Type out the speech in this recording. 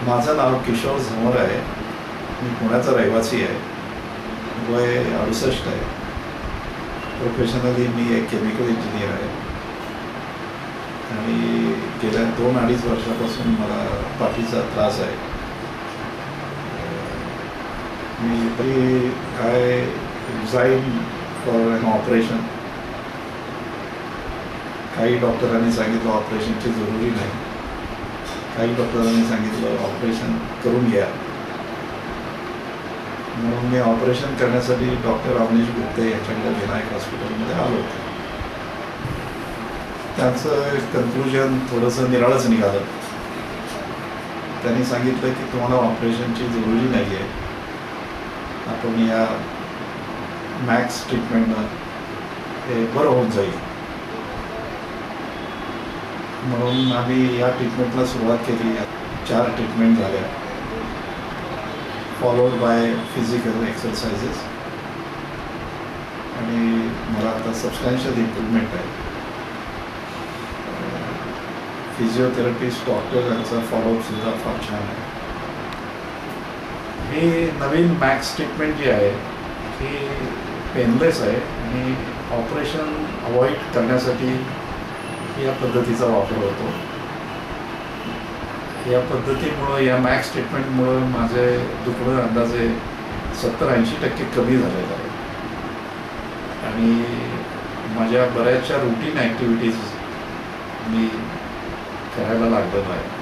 माझं नाव किशोर झमर आहे. मी पुण्याचा रहिवासी आहे. वय 68 आहे. प्रोफेशनली मी एक केमिकल इंजिनियर आहे आणि गेल्या 2-2.5 वर्षापासून मला पाठीचा त्रास आहे. मी I resign for an operation. काही डॉक्टरांनी सांगितलं ऑपरेशनची जरुरी नाही. काही डॉक्टरांनी सांगितलं ऑपरेशन करून घ्या. म्हणून मी ऑपरेशन करण्यासाठी डॉक्टर अवनीश गुप्ते यांच्याकडे विनायक हॉस्पिटलमध्ये आलो होतो. त्यांचं कन्क्लुजन थोडंसं निराळच निघालं. त्यांनी सांगितलं की तुम्हाला ऑपरेशनची जरुरी नाही आहे. आपण या मॅक्स ट्रीटमेंटनं हे बरं होऊन जाईल. म्हणून आम्ही या ट्रीटमेंटला सुरुवात केली. 4 ट्रीटमेंट झाल्या, फॉलोड बाय फिजिकल एक्सरसाइजेस, आणि मला आता सबस्टॅन्शियल इम्प्रूव्हमेंट आहे. फिजिओथेरपिस्ट डॉक्टर यांचा फॉलोअपसुद्धा फार छान आहे. ही नवीन मॅक्स ट्रीटमेंट जी आहे ही पेनलेस आहे आणि ऑपरेशन अवॉइड करण्यासाठी या पद्धतीचा वापर होतो. या पद्धतीमुळं, या मॅक्स ट्रीटमेंटमुळं माझे दुखणं अंदाजे 70-80% कमी झालेलं आहे आणि माझ्या बऱ्याचशा रुटीन ॲक्टिव्हिटीज मी करायला लागलेलो आहे.